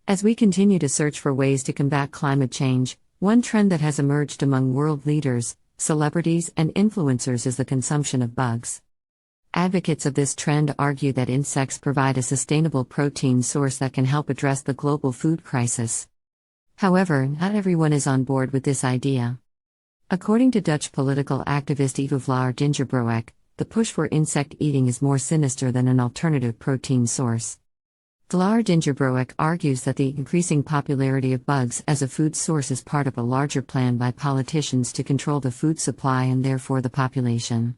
As we continue to search for ways to combat climate change, one trend that has emerged among world leaders, celebrities, and influencers is the consumption of bugs. Advocates of this trend argue that insects provide a sustainable protein source that can help address the global food crisis. However, not everyone is on board with this idea. According to Dutch political activist Eva Vlaardingerbroek, the push for insect eating is more sinister than an alternative protein source. Vlaardingerbroek argues that the increasing popularity of bugs as a food source is part of a larger plan by politicians to control the food supply and therefore the population.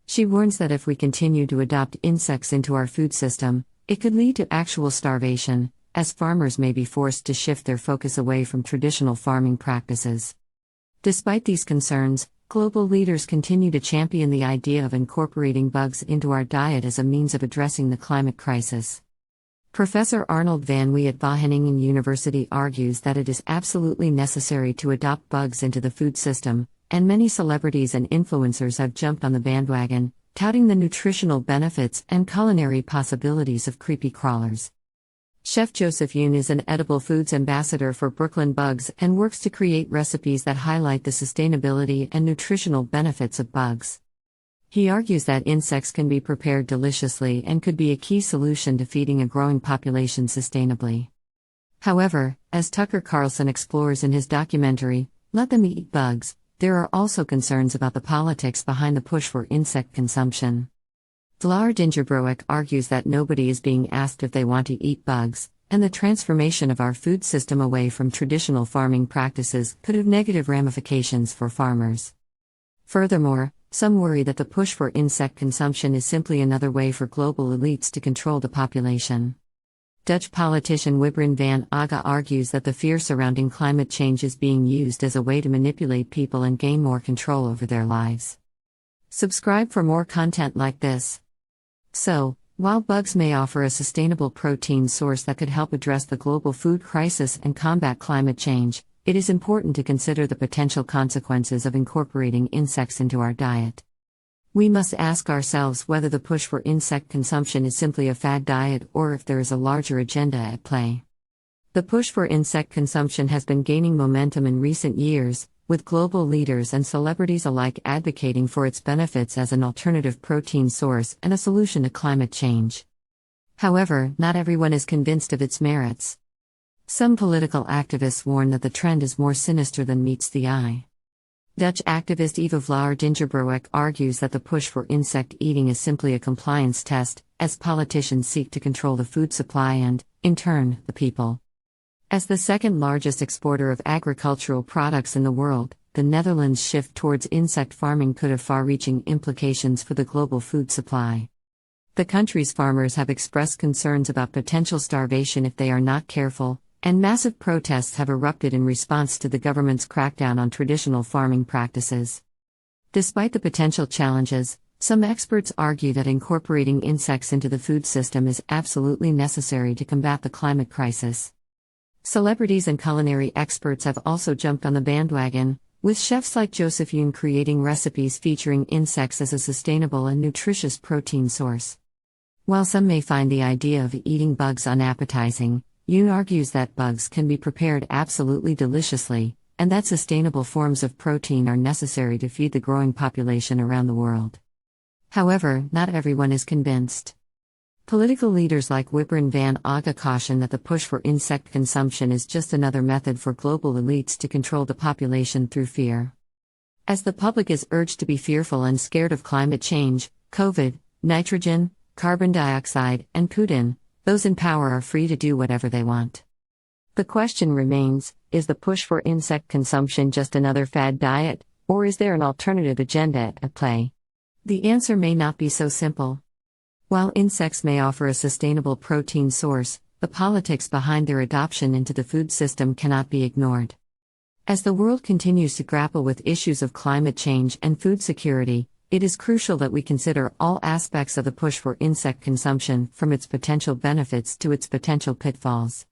She warns that if we continue to adopt insects into our food system, it could lead to actual starvation, as farmers may be forced to shift their focus away from traditional farming practices. Despite these concerns, global leaders continue to champion the idea of incorporating bugs into our diet as a means of addressing the climate crisis. Professor Arnold van Wee at Wageningen University argues that it is absolutely necessary to adopt bugs into the food system, and many celebrities and influencers have jumped on the bandwagon, touting the nutritional benefits and culinary possibilities of creepy crawlers. Chef Joseph Yoon is an edible foods ambassador for Brooklyn Bugs and works to create recipes that highlight the sustainability and nutritional benefits of bugs. He argues that insects can be prepared deliciously and could be a key solution to feeding a growing population sustainably. However, as Tucker Carlson explores in his documentary, Let Them Eat Bugs, there are also concerns about the politics behind the push for insect consumption. Vlaardingerbroek argues that nobody is being asked if they want to eat bugs, and the transformation of our food system away from traditional farming practices could have negative ramifications for farmers. Furthermore, some worry that the push for insect consumption is simply another way for global elites to control the population. Dutch politician Wibren van Agge argues that the fear surrounding climate change is being used as a way to manipulate people and gain more control over their lives. Subscribe for more content like this. So, while bugs may offer a sustainable protein source that could help address the global food crisis and combat climate change, it is important to consider the potential consequences of incorporating insects into our diet. We must ask ourselves whether the push for insect consumption is simply a fad diet or if there is a larger agenda at play. The push for insect consumption has been gaining momentum in recent years, with global leaders and celebrities alike advocating for its benefits as an alternative protein source and a solution to climate change. However, not everyone is convinced of its merits. Some political activists warn that the trend is more sinister than meets the eye. Dutch activist Eva Vlaardingerbroek argues that the push for insect eating is simply a compliance test, as politicians seek to control the food supply and, in turn, the people. As the second largest exporter of agricultural products in the world, the Netherlands' shift towards insect farming could have far-reaching implications for the global food supply. The country's farmers have expressed concerns about potential starvation if they are not careful, and massive protests have erupted in response to the government's crackdown on traditional farming practices. Despite the potential challenges, some experts argue that incorporating insects into the food system is absolutely necessary to combat the climate crisis. Celebrities and culinary experts have also jumped on the bandwagon, with chefs like Joseph Yoon creating recipes featuring insects as a sustainable and nutritious protein source. While some may find the idea of eating bugs unappetizing, Yoon argues that bugs can be prepared absolutely deliciously, and that sustainable forms of protein are necessary to feed the growing population around the world. However, not everyone is convinced. Political leaders like Wibren van Agge caution that the push for insect consumption is just another method for global elites to control the population through fear. As the public is urged to be fearful and scared of climate change, COVID, nitrogen, carbon dioxide, and Putin, those in power are free to do whatever they want. The question remains, is the push for insect consumption just another fad diet, or is there an alternative agenda at play? The answer may not be so simple. While insects may offer a sustainable protein source, the politics behind their adoption into the food system cannot be ignored. As the world continues to grapple with issues of climate change and food security, it is crucial that we consider all aspects of the push for insect consumption, from its potential benefits to its potential pitfalls.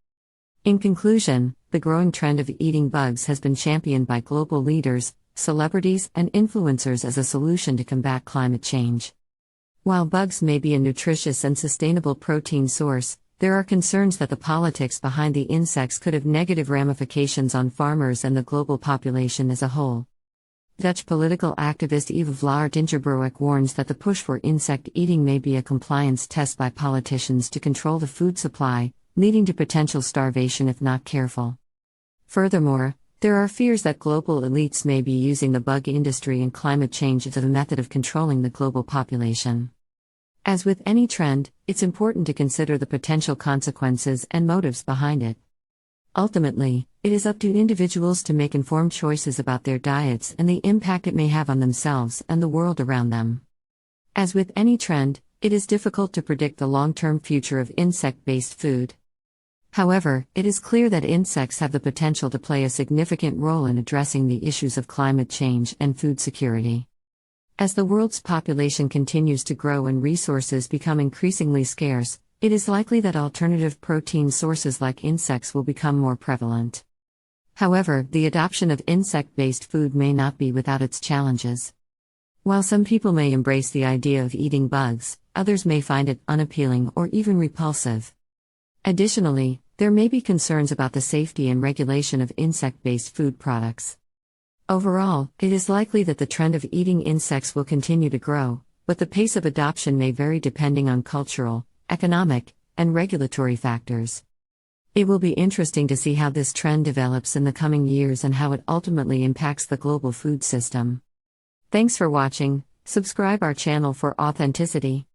In conclusion, the growing trend of eating bugs has been championed by global leaders, celebrities, and influencers as a solution to combat climate change. While bugs may be a nutritious and sustainable protein source, there are concerns that the politics behind the insects could have negative ramifications on farmers and the global population as a whole. Dutch political activist Eva Vlaardingerbroek warns that the push for insect eating may be a compliance test by politicians to control the food supply, leading to potential starvation if not careful. Furthermore, there are fears that global elites may be using the bug industry and climate change as a method of controlling the global population. As with any trend, it's important to consider the potential consequences and motives behind it. Ultimately, it is up to individuals to make informed choices about their diets and the impact it may have on themselves and the world around them. As with any trend, it is difficult to predict the long-term future of insect-based food. However, it is clear that insects have the potential to play a significant role in addressing the issues of climate change and food security. As the world's population continues to grow and resources become increasingly scarce, it is likely that alternative protein sources like insects will become more prevalent. However, the adoption of insect-based food may not be without its challenges. While some people may embrace the idea of eating bugs, others may find it unappealing or even repulsive. Additionally, there may be concerns about the safety and regulation of insect-based food products. Overall, it is likely that the trend of eating insects will continue to grow, but the pace of adoption may vary depending on cultural, economic, and regulatory factors. It will be interesting to see how this trend develops in the coming years and how it ultimately impacts the global food system. Thanks for watching. Subscribe our channel for authenticity.